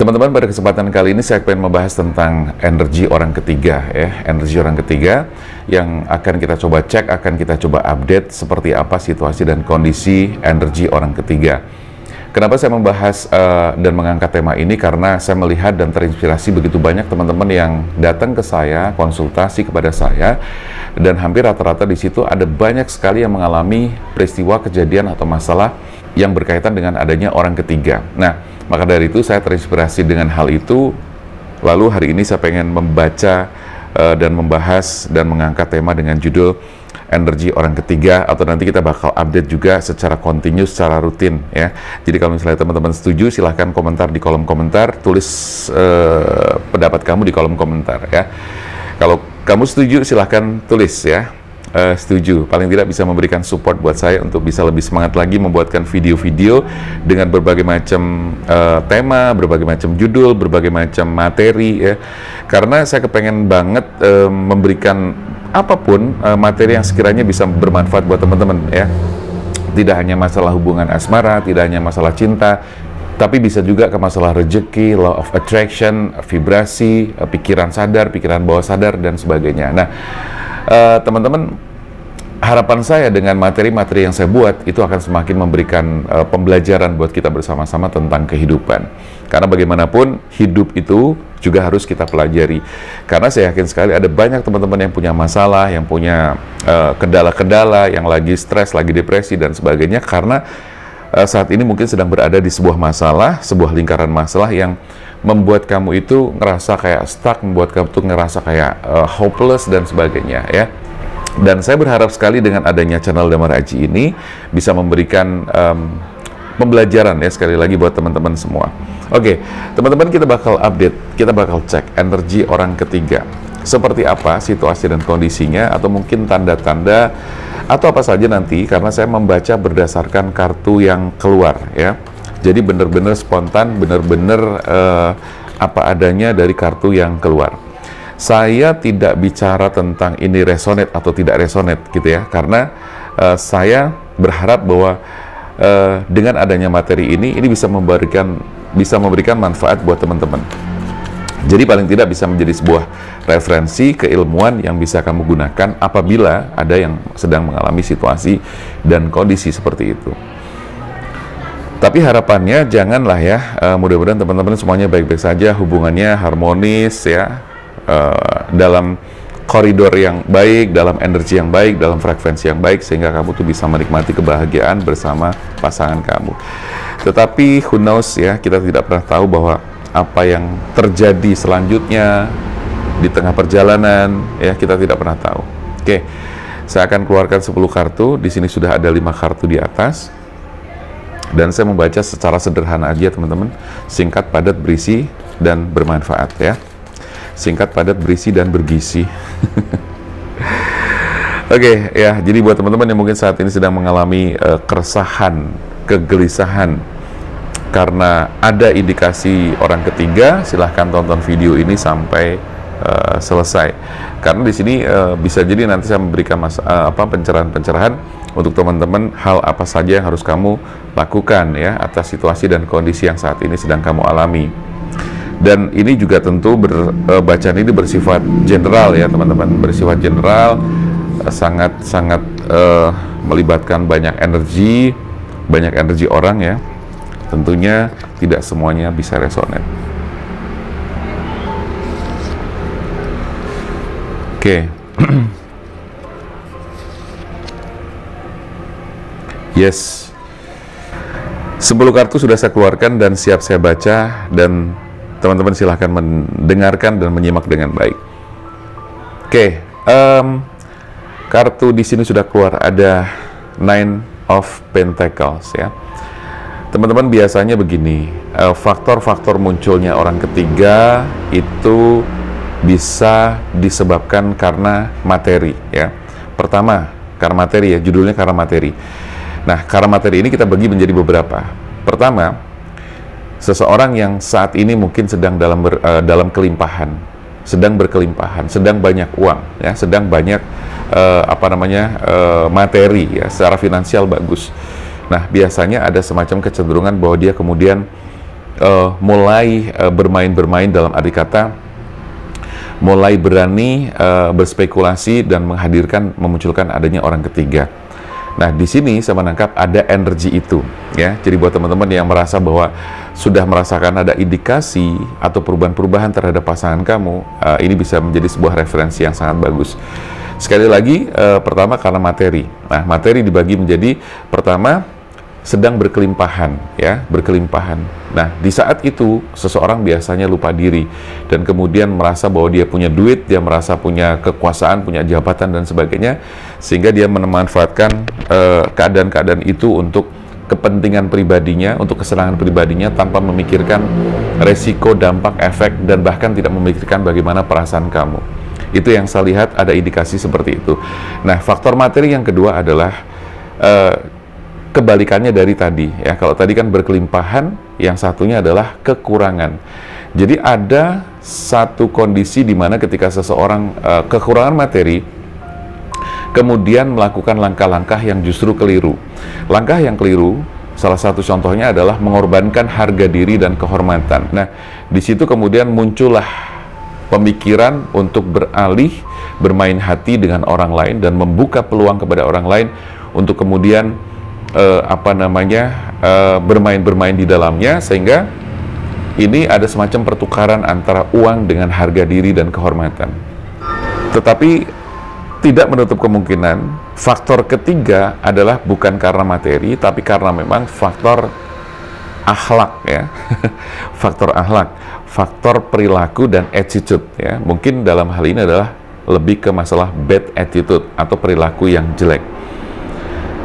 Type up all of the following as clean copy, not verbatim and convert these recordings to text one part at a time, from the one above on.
Teman-teman, pada kesempatan kali ini saya akan membahas tentang energi orang ketiga ya, energi orang ketiga yang akan kita coba cek, akan kita coba update seperti apa situasi dan kondisi energi orang ketiga. Kenapa saya membahas dan mengangkat tema ini? Karena saya melihat dan terinspirasi begitu banyak teman-teman yang datang ke saya, konsultasi kepada saya, dan hampir rata-rata di situ ada banyak sekali yang mengalami peristiwa, kejadian atau masalah yang berkaitan dengan adanya orang ketiga. Nah, maka dari itu saya terinspirasi dengan hal itu. Lalu hari ini saya pengen membaca dan membahas dan mengangkat tema dengan judul energi orang ketiga, atau nanti kita bakal update juga secara kontinu, secara rutin ya. Jadi kalau misalnya teman-teman setuju, silahkan komentar di kolom komentar, tulis pendapat kamu di kolom komentar ya. Kalau kamu setuju, silahkan tulis ya. Setuju, paling tidak bisa memberikan support buat saya untuk bisa lebih semangat lagi membuatkan video-video dengan berbagai macam tema, berbagai macam judul, berbagai macam materi ya. Karena saya kepengen banget memberikan apapun materi yang sekiranya bisa bermanfaat buat teman-teman ya. Tidak hanya masalah hubungan asmara, tidak hanya masalah cinta, tapi bisa juga ke masalah rezeki, law of attraction, vibrasi, pikiran sadar, pikiran bawah sadar, dan sebagainya. Nah, teman-teman, harapan saya dengan materi-materi yang saya buat itu akan semakin memberikan pembelajaran buat kita bersama-sama tentang kehidupan. Karena bagaimanapun hidup itu juga harus kita pelajari. Karena saya yakin sekali ada banyak teman-teman yang punya masalah, yang punya kendala-kendala, yang lagi stres, lagi depresi dan sebagainya, karena saat ini mungkin sedang berada di sebuah masalah, sebuah lingkaran masalah yang membuat kamu itu ngerasa kayak stuck, membuat kamu tuh ngerasa kayak hopeless dan sebagainya ya. Dan saya berharap sekali dengan adanya channel Damar Aji ini bisa memberikan pembelajaran ya, sekali lagi buat teman-teman semua. Oke, teman-teman, kita bakal update, kita bakal cek energi orang ketiga seperti apa situasi dan kondisinya, atau mungkin tanda-tanda atau apa saja nanti, karena saya membaca berdasarkan kartu yang keluar ya. Jadi benar-benar spontan, benar-benar apa adanya dari kartu yang keluar. Saya tidak bicara tentang ini resonate atau tidak resonate gitu ya, karena saya berharap bahwa dengan adanya materi ini bisa memberikan manfaat buat teman-teman. Jadi paling tidak bisa menjadi sebuah referensi keilmuan yang bisa kamu gunakan apabila ada yang sedang mengalami situasi dan kondisi seperti itu. Tapi harapannya janganlah ya, mudah-mudahan teman-teman semuanya baik-baik saja, hubungannya harmonis ya, dalam koridor yang baik, dalam energi yang baik, dalam frekuensi yang baik, sehingga kamu tuh bisa menikmati kebahagiaan bersama pasangan kamu. Tetapi who knows ya, kita tidak pernah tahu bahwa apa yang terjadi selanjutnya di tengah perjalanan ya, kita tidak pernah tahu. Oke, saya akan keluarkan 10 kartu. Di sini sudah ada 5 kartu di atas. Dan saya membaca secara sederhana aja teman-teman, singkat, padat, berisi, dan bermanfaat ya. Singkat, padat, berisi, dan bergizi. Oke ya, jadi buat teman-teman yang mungkin saat ini sedang mengalami keresahan, kegelisahan karena ada indikasi orang ketiga, silahkan tonton video ini sampai selesai. Karena di sini bisa jadi nanti saya memberikan pencerahan-pencerahan untuk teman-teman, hal apa saja yang harus kamu lakukan ya atas situasi dan kondisi yang saat ini sedang kamu alami. Dan ini juga tentu bacaan ini bersifat general ya teman-teman, bersifat general, sangat-sangat melibatkan banyak energi orang ya. Tentunya tidak semuanya bisa resonate. Oke. Yes, 10 kartu sudah saya keluarkan dan siap saya baca, dan teman-teman silahkan mendengarkan dan menyimak dengan baik. Oke, kartu di sini sudah keluar, ada Nine of Pentacles ya. Teman-teman, biasanya begini, faktor-faktor munculnya orang ketiga itu bisa disebabkan karena materi ya. Pertama, karena materi ya, judulnya karena materi. Nah, karena materi ini kita bagi menjadi beberapa. Pertama, seseorang yang saat ini mungkin sedang dalam kelimpahan, sedang berkelimpahan, sedang banyak uang, ya, sedang banyak materi, ya, secara finansial bagus. Nah, biasanya ada semacam kecenderungan bahwa dia kemudian mulai bermain-bermain, dalam arti kata mulai berani berspekulasi dan memunculkan adanya orang ketiga. Nah, di sini saya menangkap ada energi itu, ya. Jadi buat teman-teman yang merasa bahwa sudah merasakan ada indikasi atau perubahan-perubahan terhadap pasangan kamu, ini bisa menjadi sebuah referensi yang sangat bagus. Sekali lagi, pertama karena materi. Nah, materi dibagi menjadi pertama sedang berkelimpahan, ya, berkelimpahan. Nah, di saat itu seseorang biasanya lupa diri dan kemudian merasa bahwa dia punya duit, dia merasa punya kekuasaan, punya jabatan dan sebagainya, sehingga dia memanfaatkan keadaan-keadaan itu untuk kepentingan pribadinya, untuk kesenangan pribadinya tanpa memikirkan resiko, dampak, efek, dan bahkan tidak memikirkan bagaimana perasaan kamu. Itu yang saya lihat ada indikasi seperti itu. Nah, faktor materi yang kedua adalah kebalikannya dari tadi, ya. Kalau tadi kan berkelimpahan, yang satunya adalah kekurangan. Jadi ada satu kondisi di mana ketika seseorang kekurangan materi, kemudian melakukan langkah-langkah yang justru keliru. Langkah yang keliru, salah satu contohnya adalah mengorbankan harga diri dan kehormatan. Nah, di situ kemudian muncullah pemikiran untuk beralih, bermain hati dengan orang lain dan membuka peluang kepada orang lain untuk kemudian bermain-bermain di dalamnya, sehingga ini ada semacam pertukaran antara uang dengan harga diri dan kehormatan. Tetapi tidak menutup kemungkinan faktor ketiga adalah bukan karena materi, tapi karena memang faktor akhlak, ya. Faktor akhlak, faktor perilaku dan attitude, ya. Mungkin dalam hal ini adalah lebih ke masalah bad attitude atau perilaku yang jelek.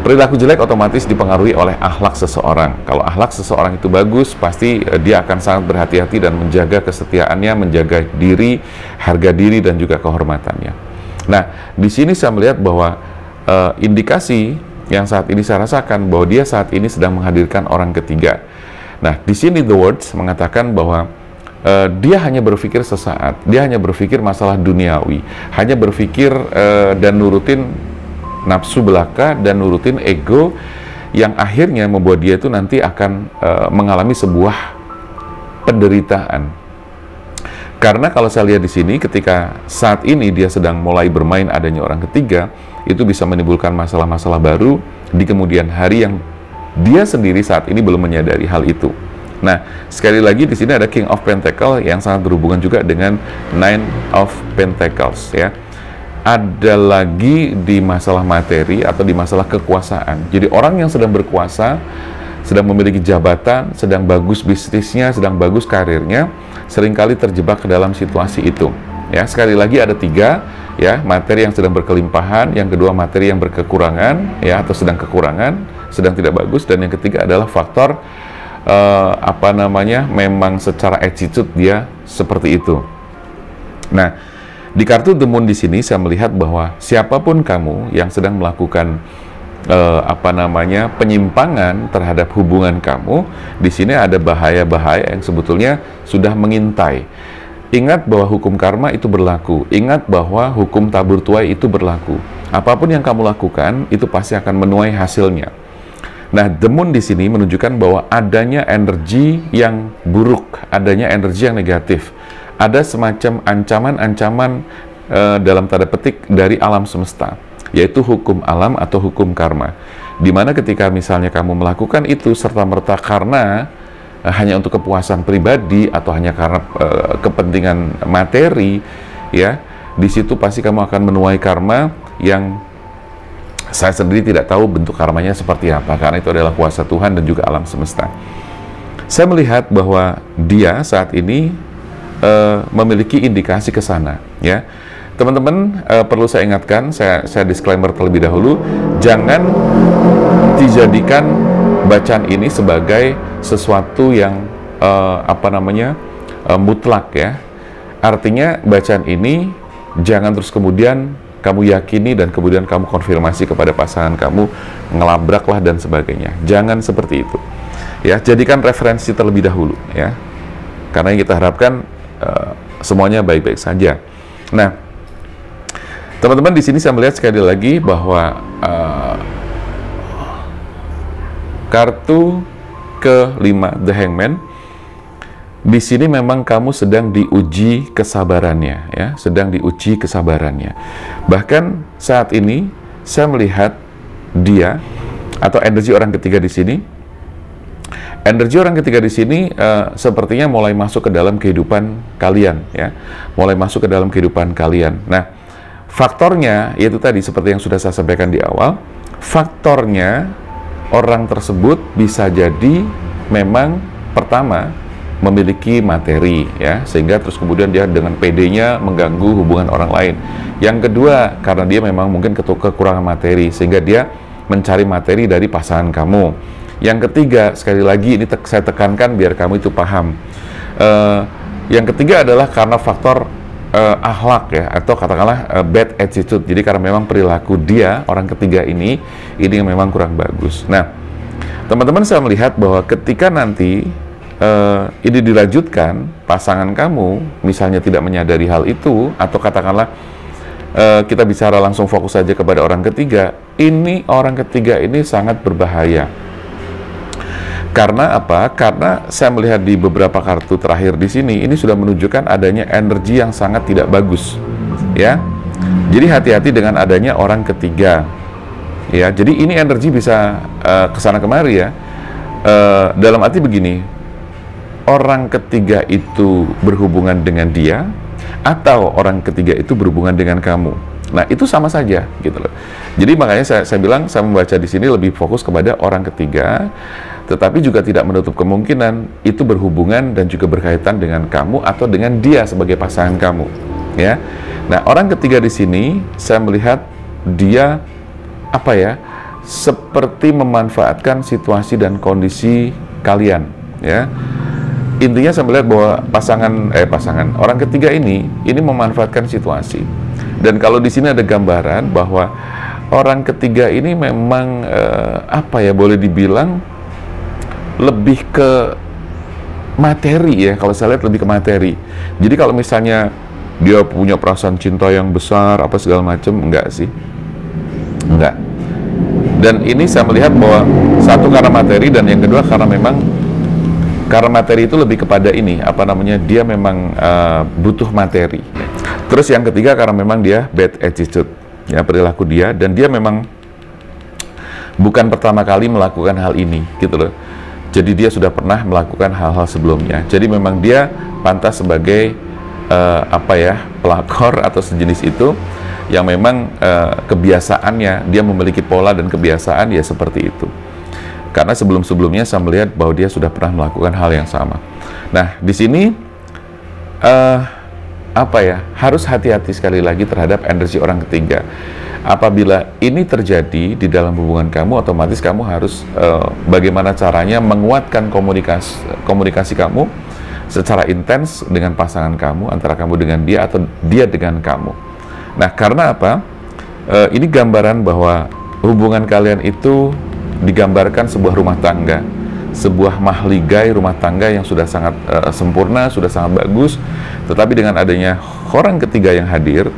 Perilaku jelek otomatis dipengaruhi oleh akhlak seseorang. Kalau akhlak seseorang itu bagus, pasti dia akan sangat berhati-hati dan menjaga kesetiaannya, menjaga diri, harga diri, dan juga kehormatannya. Nah, di sini saya melihat bahwa indikasi yang saat ini saya rasakan bahwa dia saat ini sedang menghadirkan orang ketiga. Nah, di sini The Words mengatakan bahwa dia hanya berpikir sesaat, dia hanya berpikir masalah duniawi, hanya berpikir dan nurutin nafsu belaka dan nurutin ego, yang akhirnya membuat dia itu nanti akan mengalami sebuah penderitaan. Karena kalau saya lihat di sini, ketika saat ini dia sedang mulai bermain adanya orang ketiga, itu bisa menimbulkan masalah-masalah baru di kemudian hari yang dia sendiri saat ini belum menyadari hal itu. Nah, sekali lagi di sini ada King of Pentacles yang sangat berhubungan juga dengan Nine of Pentacles, ya. Ada lagi di masalah materi atau di masalah kekuasaan. Jadi orang yang sedang berkuasa, sedang memiliki jabatan, sedang bagus bisnisnya, sedang bagus karirnya, seringkali terjebak ke dalam situasi itu. Ya, sekali lagi ada tiga, ya, materi yang sedang berkelimpahan, yang kedua materi yang berkekurangan, ya, atau sedang kekurangan, sedang tidak bagus, dan yang ketiga adalah faktor memang secara attitude dia seperti itu. Nah, di kartu The Moon di sini saya melihat bahwa siapapun kamu yang sedang melakukan penyimpangan terhadap hubungan kamu, di sini ada bahaya-bahaya yang sebetulnya sudah mengintai. Ingat bahwa hukum karma itu berlaku. Ingat bahwa hukum tabur tuai itu berlaku. Apapun yang kamu lakukan itu pasti akan menuai hasilnya. Nah, The Moon di sini menunjukkan bahwa adanya energi yang buruk, adanya energi yang negatif. Ada semacam ancaman-ancaman dalam tanda petik dari alam semesta, yaitu hukum alam atau hukum karma. Dimana ketika misalnya kamu melakukan itu serta-merta karena hanya untuk kepuasan pribadi atau hanya karena kepentingan materi, ya, di situ pasti kamu akan menuai karma yang saya sendiri tidak tahu bentuk karmanya seperti apa, karena itu adalah kuasa Tuhan dan juga alam semesta. Saya melihat bahwa dia saat ini memiliki indikasi ke sana, ya. Teman-teman, perlu saya ingatkan, saya disclaimer terlebih dahulu, jangan dijadikan bacaan ini sebagai sesuatu yang mutlak, ya. Artinya bacaan ini jangan terus kemudian kamu yakini dan kemudian kamu konfirmasi kepada pasangan kamu, ngelabraklah dan sebagainya. Jangan seperti itu, ya. Jadikan referensi terlebih dahulu, ya, karena yang kita harapkan semuanya baik-baik saja. Nah, teman-teman, di sini saya melihat sekali lagi bahwa kartu ke-5 The Hangman di sini memang kamu sedang diuji kesabarannya, ya, sedang diuji kesabarannya. Bahkan saat ini saya melihat dia atau energi orang ketiga di sini. Energi orang ketiga di sini sepertinya mulai masuk ke dalam kehidupan kalian, ya, mulai masuk ke dalam kehidupan kalian. Nah, faktornya yaitu tadi seperti yang sudah saya sampaikan di awal. Faktornya orang tersebut bisa jadi memang pertama memiliki materi, ya, sehingga terus kemudian dia dengan PD-nya mengganggu hubungan orang lain. Yang kedua, karena dia memang mungkin kekurangan materi sehingga dia mencari materi dari pasangan kamu. Yang ketiga, sekali lagi ini saya tekankan biar kamu itu paham. Yang ketiga adalah karena faktor akhlak, ya, atau katakanlah bad attitude. Jadi karena memang perilaku dia orang ketiga ini yang memang kurang bagus. Nah, teman-teman, saya melihat bahwa ketika nanti ini dilanjutkan, pasangan kamu misalnya tidak menyadari hal itu, atau katakanlah kita bicara langsung fokus saja kepada orang ketiga, orang ketiga ini sangat berbahaya. Karena apa? Karena saya melihat di beberapa kartu terakhir di sini, ini sudah menunjukkan adanya energi yang sangat tidak bagus, ya. Jadi hati-hati dengan adanya orang ketiga, ya. Jadi ini energi bisa kesana kemari, ya. Dalam arti begini, orang ketiga itu berhubungan dengan dia, atau orang ketiga itu berhubungan dengan kamu. Nah, itu sama saja, gitu loh. Jadi makanya saya bilang, saya membaca di sini lebih fokus kepada orang ketiga, tetapi juga tidak menutup kemungkinan itu berhubungan dan juga berkaitan dengan kamu atau dengan dia sebagai pasangan kamu, ya. Nah, orang ketiga di sini saya melihat dia apa ya? Seperti memanfaatkan situasi dan kondisi kalian, ya. Intinya saya melihat bahwa pasangan orang ketiga ini memanfaatkan situasi. Dan kalau di sini ada gambaran bahwa orang ketiga ini memang apa ya, boleh dibilang lebih ke materi, ya. Kalau saya lihat lebih ke materi. Jadi kalau misalnya dia punya perasaan cinta yang besar apa segala macam, enggak sih, enggak. Dan ini saya melihat bahwa satu karena materi, dan yang kedua karena memang karena materi itu lebih kepada ini, apa namanya, dia memang butuh materi. Terus yang ketiga karena memang dia bad attitude, ya, perilaku dia, dan dia memang bukan pertama kali melakukan hal ini, gitu loh. Jadi dia sudah pernah melakukan hal-hal sebelumnya. Jadi memang dia pantas sebagai apa ya, pelakor atau sejenis itu, yang memang kebiasaannya dia memiliki pola dan kebiasaan ya seperti itu. Karena sebelum-sebelumnya saya melihat bahwa dia sudah pernah melakukan hal yang sama. Nah, di sini apa ya, harus hati-hati sekali lagi terhadap energi orang ketiga. Apabila ini terjadi di dalam hubungan kamu, otomatis kamu harus bagaimana caranya menguatkan komunikasi kamu secara intens dengan pasangan kamu, antara kamu dengan dia atau dia dengan kamu. Nah, karena apa? Ini gambaran bahwa hubungan kalian itu digambarkan sebuah rumah tangga, sebuah mahligai rumah tangga yang sudah sangat sempurna, sudah sangat bagus, tetapi dengan adanya orang ketiga yang hadir,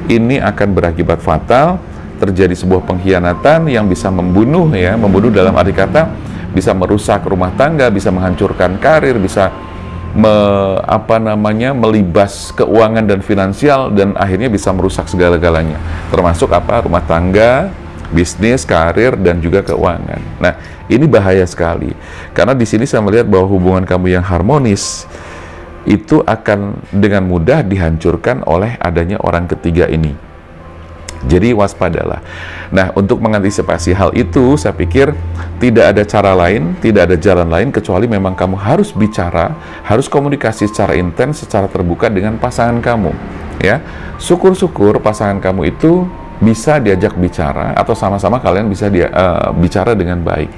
ini akan berakibat fatal, terjadi sebuah pengkhianatan yang bisa membunuh, ya, membunuh dalam arti kata bisa merusak rumah tangga, bisa menghancurkan karir, bisa melibas keuangan dan finansial, dan akhirnya bisa merusak segala-galanya, termasuk apa, rumah tangga, bisnis, karir, dan juga keuangan. Nah, ini bahaya sekali, karena di sini saya melihat bahwa hubungan kamu yang harmonis itu akan dengan mudah dihancurkan oleh adanya orang ketiga ini. Jadi waspadalah. Nah, untuk mengantisipasi hal itu, saya pikir tidak ada cara lain, tidak ada jalan lain kecuali memang kamu harus bicara, harus komunikasi secara intens, secara terbuka dengan pasangan kamu, ya. Syukur-syukur pasangan kamu itu bisa diajak bicara, atau sama-sama kalian bisa bicara dengan baik.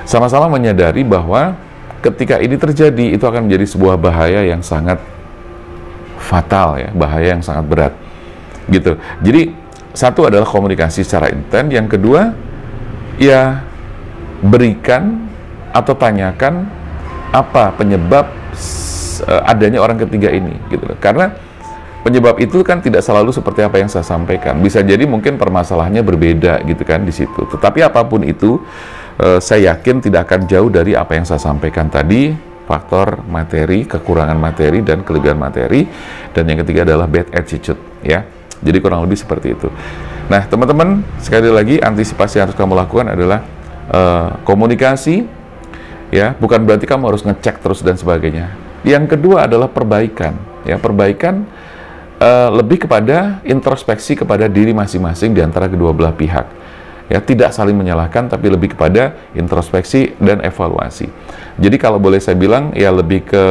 Sama-sama menyadari bahwa ketika ini terjadi, itu akan menjadi sebuah bahaya yang sangat fatal, ya, bahaya yang sangat berat, gitu. Jadi satu adalah komunikasi secara intens, yang kedua ya berikan atau tanyakan apa penyebab adanya orang ketiga ini, gitu loh. Karena penyebab itu kan tidak selalu seperti apa yang saya sampaikan. Bisa jadi mungkin permasalahannya berbeda, gitu kan, di situ. Tetapi apapun itu, saya yakin tidak akan jauh dari apa yang saya sampaikan tadi. faktor materi, kekurangan materi, dan kelebihan materi. Dan yang ketiga adalah bad attitude, ya. Jadi kurang lebih seperti itu. Nah, teman-teman, sekali lagi antisipasi yang harus kamu lakukan adalah komunikasi, ya. Bukan berarti kamu harus ngecek terus dan sebagainya. Yang kedua adalah perbaikan, ya. Perbaikan lebih kepada introspeksi kepada diri masing-masing di antara kedua belah pihak. Ya, tidak saling menyalahkan, tapi lebih kepada introspeksi dan evaluasi. Jadi kalau boleh saya bilang, ya lebih ke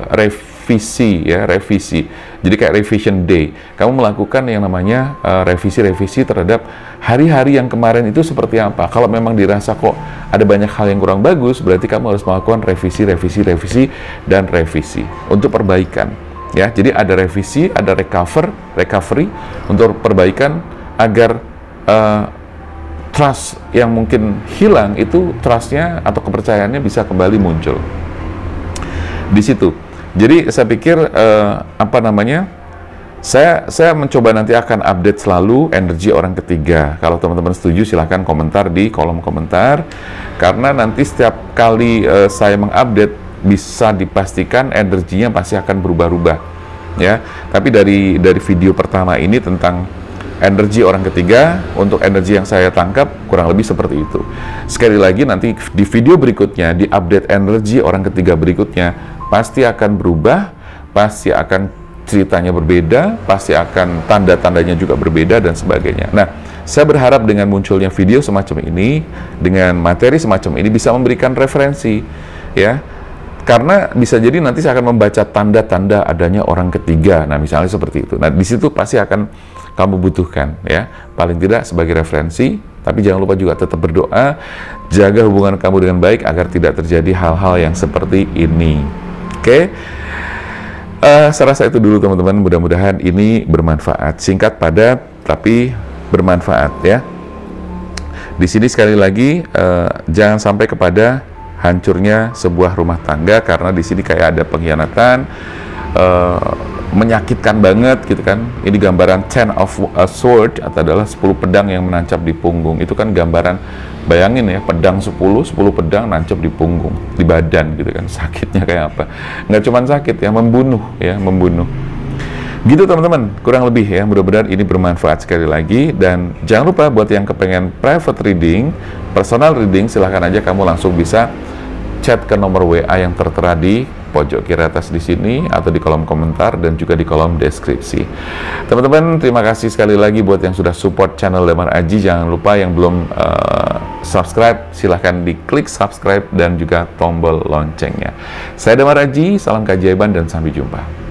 revisi, ya, revisi. Jadi kayak revision day. Kamu melakukan yang namanya revisi-revisi terhadap hari-hari yang kemarin itu seperti apa. Kalau memang dirasa kok ada banyak hal yang kurang bagus, berarti kamu harus melakukan revisi dan revisi untuk perbaikan. Ya, jadi ada revisi, ada recovery untuk perbaikan agar trust yang mungkin hilang itu trustnya atau kepercayaannya bisa kembali muncul di situ. Jadi saya pikir saya mencoba nanti akan update selalu energi orang ketiga. Kalau teman-teman setuju silahkan komentar di kolom komentar, karena nanti setiap kali saya mengupdate bisa dipastikan energinya pasti akan berubah-ubah, ya. Tapi dari video pertama ini tentang energi orang ketiga, untuk energi yang saya tangkap kurang lebih seperti itu. Sekali lagi nanti di video berikutnya, di update energi orang ketiga berikutnya, pasti akan berubah, pasti akan ceritanya berbeda, pasti akan tanda-tandanya juga berbeda dan sebagainya. Nah, saya berharap dengan munculnya video semacam ini, dengan materi semacam ini bisa memberikan referensi, ya. Karena bisa jadi nanti saya akan membaca tanda-tanda adanya orang ketiga. Nah, misalnya seperti itu. Nah, di situ pasti akan kamu butuhkan, ya, paling tidak sebagai referensi. Tapi jangan lupa juga tetap berdoa, jaga hubungan kamu dengan baik agar tidak terjadi hal-hal yang seperti ini. Oke? Saya rasa itu dulu teman-teman. Mudah-mudahan ini bermanfaat, singkat, padat, tapi bermanfaat, ya. Di sini sekali lagi jangan sampai kepada hancurnya sebuah rumah tangga karena di sini kayak ada pengkhianatan. Menyakitkan banget gitu kan. Ini gambaran 10 of a sword atau adalah 10 pedang yang menancap di punggung. Itu kan gambaran, bayangin ya, pedang 10 pedang nancap di punggung, di badan gitu kan. Sakitnya kayak apa? Nggak cuma sakit ya, membunuh ya, membunuh. Gitu teman-teman, kurang lebih ya. Mudah-mudahan ini bermanfaat sekali lagi. Dan jangan lupa buat yang kepengen private reading, personal reading, silahkan aja kamu langsung bisa chat ke nomor WA yang tertera di pojok kiri atas di sini atau di kolom komentar dan juga di kolom deskripsi. Teman-teman, terima kasih sekali lagi buat yang sudah support channel Damar Aji. Jangan lupa yang belum subscribe, silahkan diklik subscribe dan juga tombol loncengnya. Saya Damar Aji, salam keajaiban dan sampai jumpa.